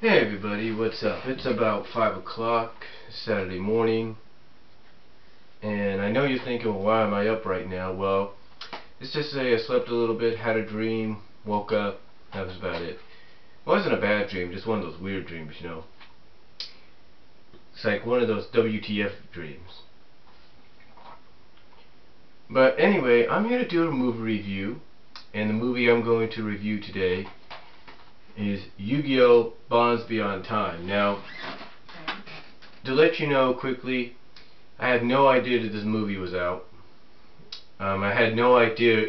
Hey everybody, what's up? It's about 5 o'clock Saturday morning, and I know you're thinking, well, why am I up right now? Well, let's just say I slept a little bit, had a dream, woke up, that was about it. It wasn't a bad dream, just one of those weird dreams, you know. It's like one of those WTF dreams. But anyway, I'm here to do a movie review, and the movie I'm going to review today is Yu-Gi-Oh! Bonds Beyond Time. Now, to let you know quickly, I had no idea that this movie was out. I had no idea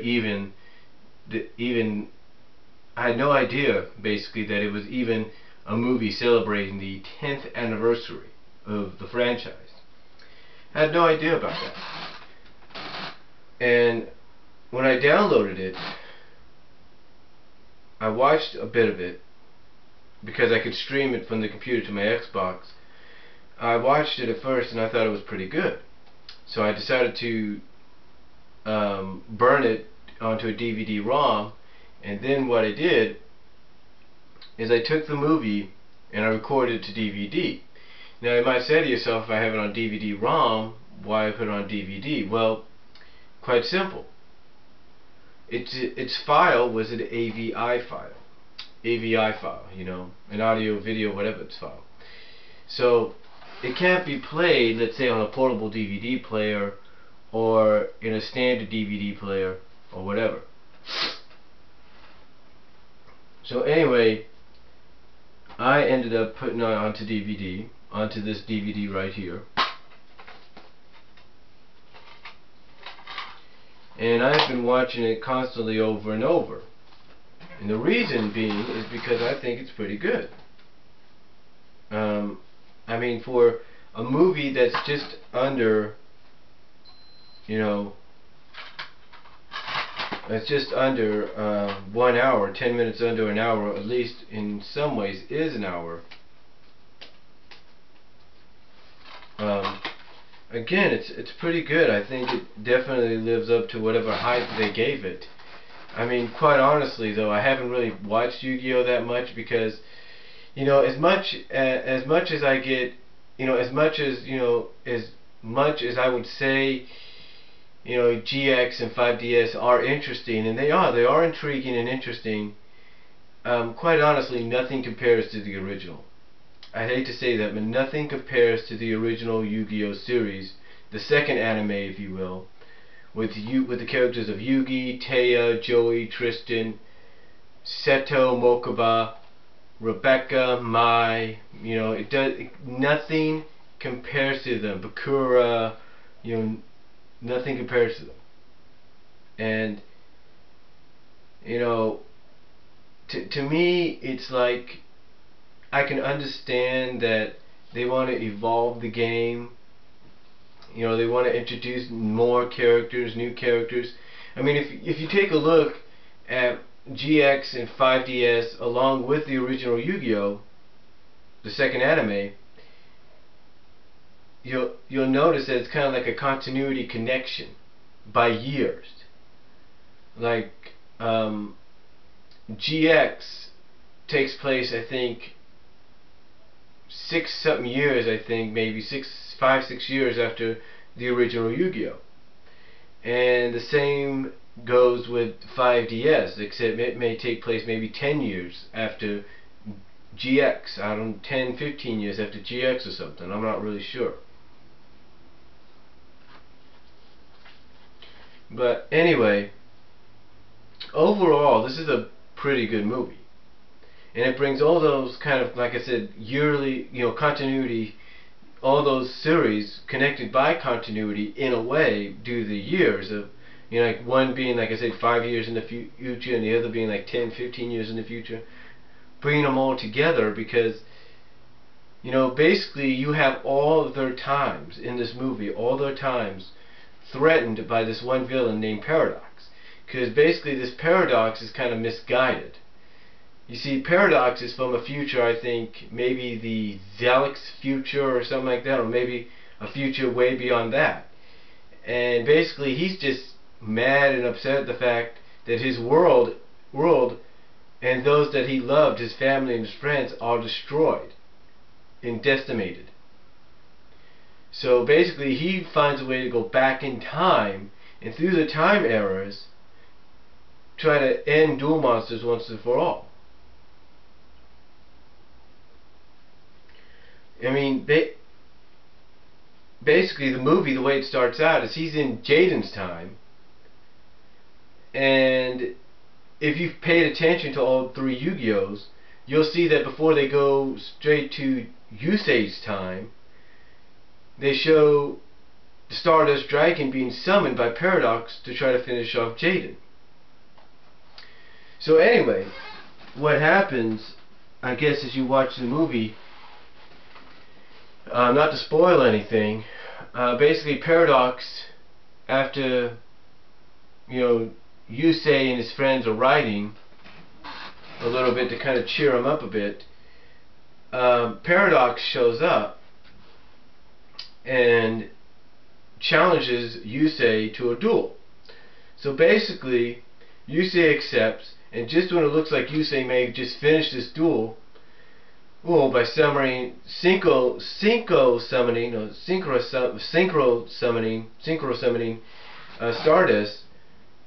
I had no idea basically that it was even a movie celebrating the 10th anniversary of the franchise. I had no idea about that. And when I downloaded it, I watched a bit of it because I could stream it from the computer to my Xbox. I watched it at first and I thought it was pretty good. So I decided to burn it onto a DVD-ROM, and then what I did is I took the movie and I recorded it to DVD. Now you might say to yourself, if I have it on DVD-ROM, why put it on DVD? Well, quite simple. Its file was an AVI file, you know, an audio, video, whatever its file. So it can't be played, let's say, on a portable DVD player or in a standard DVD player or whatever. So anyway, I ended up putting it onto DVD, onto this DVD right here. And I've been watching it constantly over and over. And the reason being is because I think it's pretty good. I mean, for a movie that's just under, you know, it's just under 1 hour, 10 minutes under an hour, at least in some ways is an hour. Again, it's pretty good. I think it definitely lives up to whatever hype they gave it. I mean, quite honestly though, I haven't really watched Yu-Gi-Oh! That much because, you know, as much as I get, you know, as much as I would say, you know, GX and 5DS are interesting, and they are intriguing and interesting, quite honestly, nothing compares to the original. I hate to say that, but nothing compares to the original Yu-Gi-Oh! Series, the second anime, if you will, with the characters of Yugi, Taya, Joey, Tristan, Seto, Mokuba, Rebecca, Mai. You know, nothing compares to them. Bakura, you know, nothing compares to them. And you know, to me, it's like, I can understand that they want to evolve the game. You know, they want to introduce more characters, new characters. I mean, if you take a look at GX and 5DS along with the original Yu-Gi-Oh!, the second anime, you'll notice that it's kind of like a continuity connection by years. Like GX takes place, I think, 6-something years, I think, maybe 5-6 years after the original Yu-Gi-Oh! And the same goes with 5DS, except it may take place maybe 10 years after GX. I don't know, 10-15 years after GX or something. I'm not really sure. But anyway, overall, this is a pretty good movie. And it brings all those kind of, like I said, yearly, you know, continuity, all those series connected by continuity in a way due to the years of, you know, like one being, like I said, 5 years in the future, and the other being like 10-15 years in the future. Bringing them all together because, you know, basically you have all of their times in this movie, all their times threatened by this one villain named Paradox. Because basically this Paradox is kind of misguided. You see, Paradox is from a future, I think, maybe the Zelix future or something like that, or maybe a future way beyond that. And basically, he's just mad and upset at the fact that his world and those that he loved, his family and his friends, are destroyed and decimated. So basically he finds a way to go back in time, and through the time errors try to end Duel Monsters once and for all. I mean, basically the movie, the way it starts out is he's in Jaiden's time, and if you've paid attention to all three Yu-Gi-Ohs, you'll see that before they go straight to Yusei's time, they show the Stardust Dragon being summoned by Paradox to try to finish off Jaiden. So anyway, what happens, I guess, as you watch the movie, not to spoil anything, basically Paradox, after, you know, Yusei and his friends are writing a little bit to kind of cheer him up a bit, Paradox shows up and challenges Yusei to a duel. So basically Yusei accepts, and just when it looks like Yusei may just finish this duel, by summoning synchro summoning Stardust.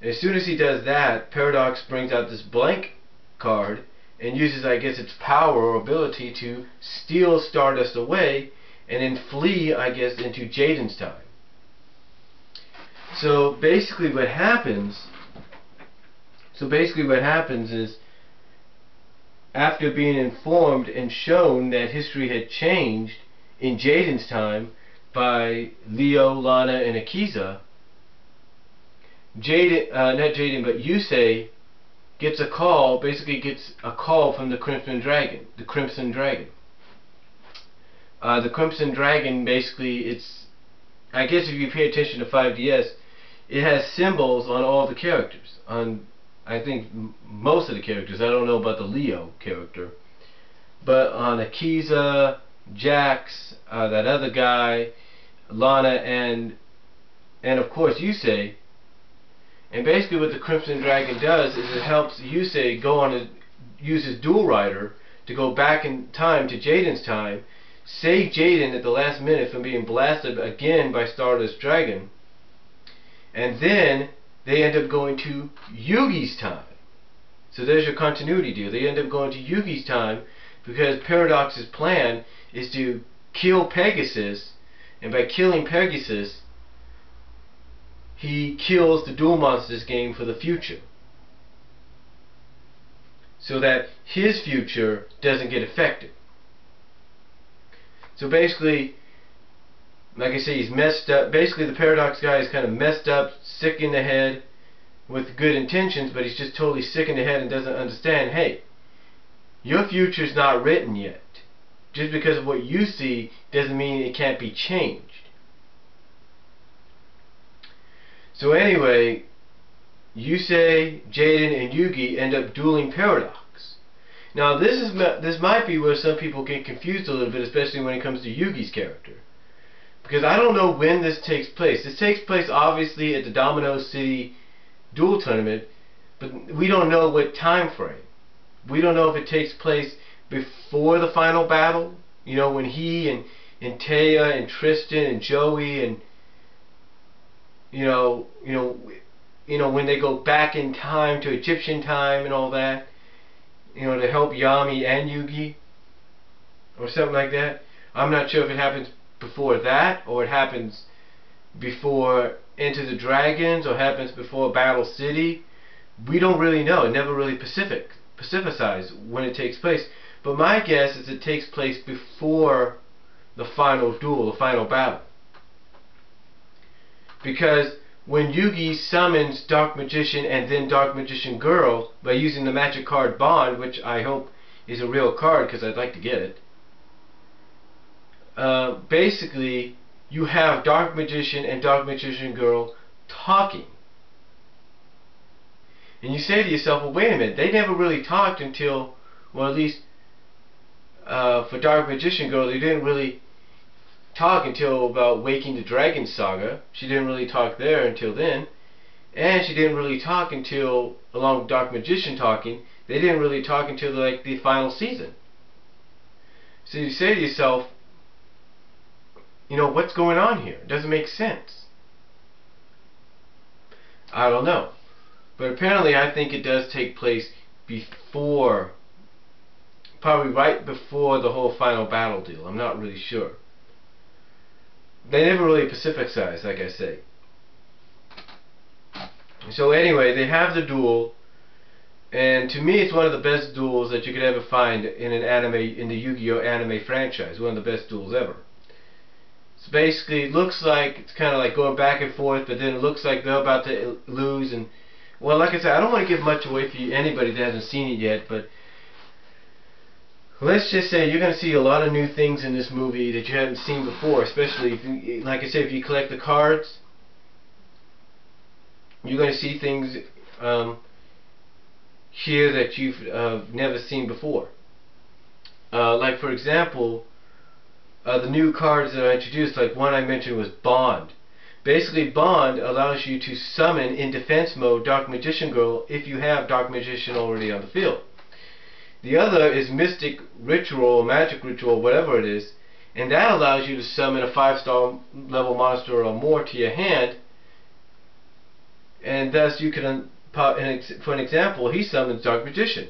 As soon as he does that, Paradox brings out this blank card and uses, I guess, its power or ability to steal Stardust away and then flee, I guess, into Jaiden's time. So basically what happens is, after being informed and shown that history had changed in Jaiden's time by Leo, Lana, and Akiza, Yusei gets a call from the Crimson Dragon. The Crimson Dragon, basically, I guess if you pay attention to 5DS, it has symbols on all the characters. On, I think, most of the characters. I don't know about the Leo character. But on Akiza, Jax, that other guy, Lana, and of course Yusei. And basically what the Crimson Dragon does is it helps Yusei use his Duel Rider to go back in time to Jaiden's time, save Jaiden at the last minute from being blasted again by Stardust Dragon, and then they end up going to Yugi's time. So there's your continuity deal. They end up going to Yugi's time because Paradox's plan is to kill Pegasus, and by killing Pegasus, he kills the Duel Monsters game for the future, so that his future doesn't get affected. So basically, like I say, he's messed up. Basically the Paradox guy is kind of messed up, sick in the head, with good intentions, but he's just totally sick in the head and doesn't understand, hey, your future's not written yet. Just because of what you see doesn't mean it can't be changed. So anyway, Yusei, Jaiden, and Yugi end up dueling Paradox. Now this might be where some people get confused a little bit, especially when it comes to Yugi's character. Because I don't know when this takes place. This takes place obviously at the Domino City Duel Tournament, but we don't know what time frame. We don't know if it takes place before the final battle, you know, when he and Taya and Tristan and Joey and when they go back in time to Egyptian time and all that, to help Yami and Yugi, or something like that. I'm not sure if it happens before that, or it happens before Enter the Dragons, or happens before Battle City. We don't really know. It never really specifies when it takes place. But my guess is it takes place before the final duel, the final battle. Because when Yugi summons Dark Magician and then Dark Magician Girl by using the magic card Bond, which I hope is a real card because I'd like to get it, basically you have Dark Magician and Dark Magician Girl talking. And you say to yourself, well, wait a minute, they never really talked until, well, at least for Dark Magician Girl, they didn't really talk until about Waking the Dragon Saga. She didn't really talk there until then. And she didn't really talk until, along with Dark Magician talking, they didn't really talk until like the final season. So you say to yourself, you know, what's going on here? It doesn't make sense. I don't know. But apparently I think it does take place before, probably right before the whole final battle deal. I'm not really sure. They never really pacificized, like I say. So anyway, they have the duel, and to me it's one of the best duels that you could ever find in an anime, in the Yu-Gi-Oh anime franchise. One of the best duels ever. So basically it looks like it's kind of like going back and forth, but then it looks like they're about to lose. And well, like I said, I don't want to give much away for anybody that hasn't seen it yet, but let's just say you're going to see a lot of new things in this movie that you haven't seen before, especially if you, like I said, if you collect the cards. You're going to see things here that you've never seen before. Like for example, the new cards that I introduced, like one I mentioned was Bond. Basically Bond allows you to summon in defense mode Dark Magician Girl if you have Dark Magician already on the field. The other is Mystic Ritual, Magic Ritual, whatever it is, and that allows you to summon a 5-star level monster or more to your hand. And thus you can, for an example, he summons Dark Magician.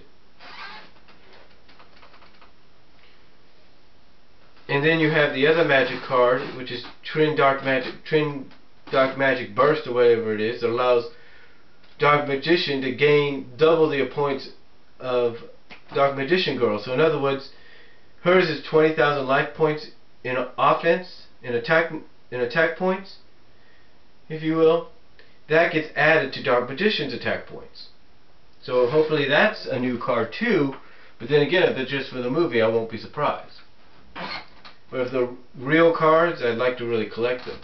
And then you have the other magic card, which is Trin Dark Magic Burst, or whatever it is, that allows Dark Magician to gain double the points of Dark Magician Girl. So in other words, hers is 20,000 life points in offense, in attack points, if you will. That gets added to Dark Magician's attack points. So hopefully that's a new card too, but then again, if they're just for the movie, I won't be surprised. But if they're real cards, I'd like to really collect them.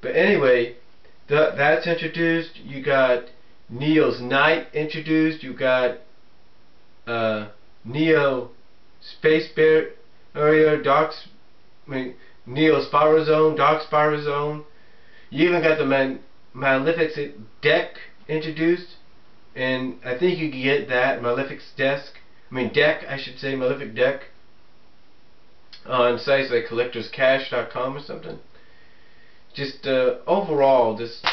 But anyway, that's introduced. You got Neo's Knight introduced. You got Neo Space Barrier, Neo Spiral Zone, Dark Spiral Zone. You even got the Maleficent deck introduced, and I think you can get that Malefic's deck, I should say, Malefic deck, on sites like collectorscash.com or something. Just overall, just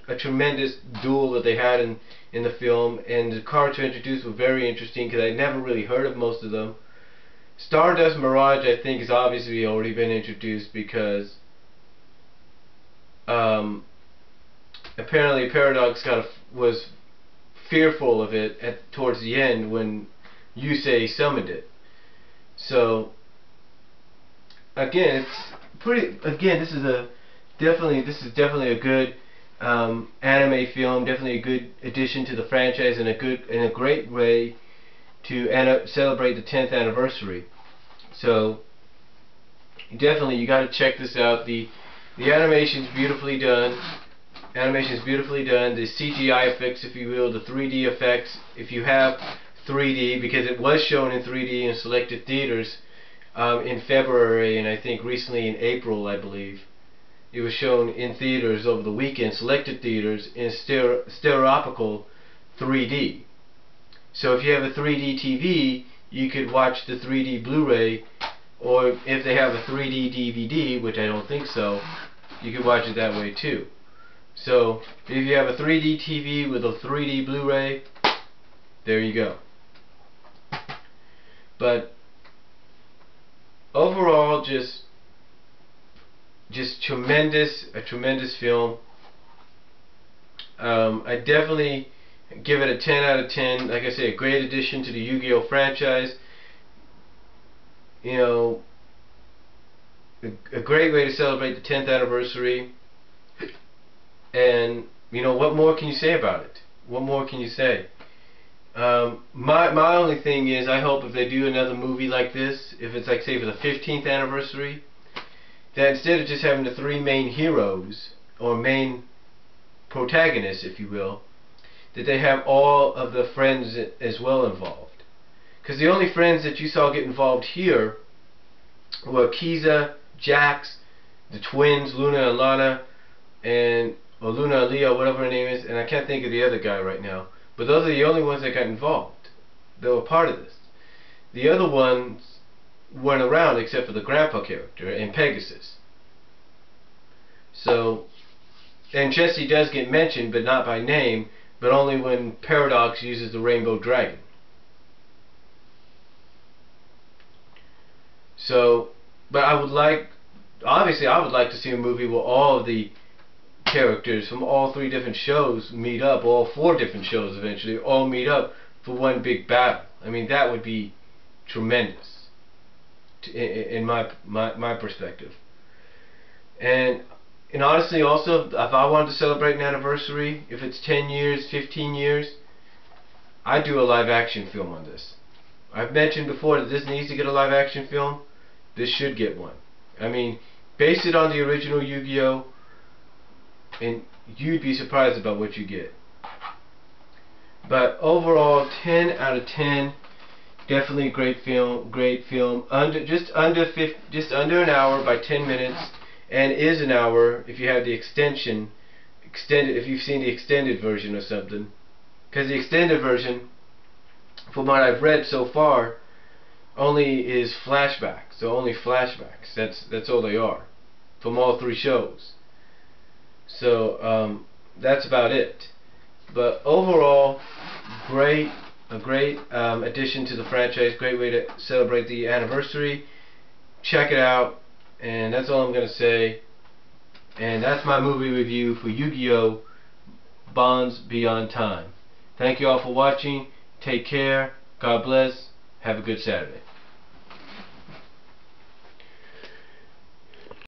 a tremendous duel that they had in the film, and the cards introduced were very interesting because I never really heard of most of them. Stardust Mirage, I think, has obviously already been introduced because apparently Paradox was fearful of it towards the end when Yusei summoned it. So again, this is definitely a good anime film, definitely a good addition to the franchise, and a great way to celebrate the 10th anniversary. So definitely you got to check this out. The animation's beautifully done. The CGI effects, if you will, the 3D effects, if you have 3D, because it was shown in 3D in selected theaters in February, and I think recently in April, I believe. It was shown in theaters over the weekend, selected theaters, in stereoscopic 3D. So if you have a 3D TV, you could watch the 3D Blu-ray, or if they have a 3D DVD, which I don't think so, you could watch it that way too. So if you have a 3D TV with a 3D Blu-ray, there you go. But overall, just a tremendous film. I definitely give it a 10 out of 10. Like I say, a great addition to the Yu-Gi-Oh franchise. You know, a great way to celebrate the 10th anniversary. And you know, what more can you say about it? What more can you say? My only thing is, I hope if they do another movie like this, if it's like, say, for the 15th anniversary, that instead of just having the 3 main heroes, or main protagonists, if you will, that they have all of the friends as well involved. Because the only friends that you saw get involved here were Kiza, Jax, the twins, Luna and Lana, and or Luna Leo, whatever her name is, and I can't think of the other guy right now. But those are the only ones that got involved. They were part of this. The other ones weren't around except for the grandpa character and Pegasus. So, and Jesse does get mentioned, but not by name, but only when Paradox uses the Rainbow Dragon. So, but I would like, obviously I would like to see a movie where all of the characters from all 3 different shows meet up, all 4 different shows eventually, all meet up for one big battle. I mean, that would be tremendous in my perspective. And honestly, also, if I wanted to celebrate an anniversary, if it's 10 years, 15 years, I'd do a live action film on this. I've mentioned before that this needs to get a live action film. This should get one. I mean, base it on the original Yu-Gi-Oh! And you'd be surprised about what you get. But overall, 10 out of 10. Definitely great film. Great film. Just under an hour by 10 minutes, and is an hour if you have the extended. If you've seen the extended version or something, because the extended version, from what I've read so far, only is flashbacks. So only flashbacks. That's all they are from all 3 shows. So that's about it. But overall, a great addition to the franchise. Great way to celebrate the anniversary. Check it out, and that's all I'm gonna say. And that's my movie review for Yu-Gi-Oh! Bonds Beyond Time. Thank you all for watching. Take care. God bless. Have a good Saturday.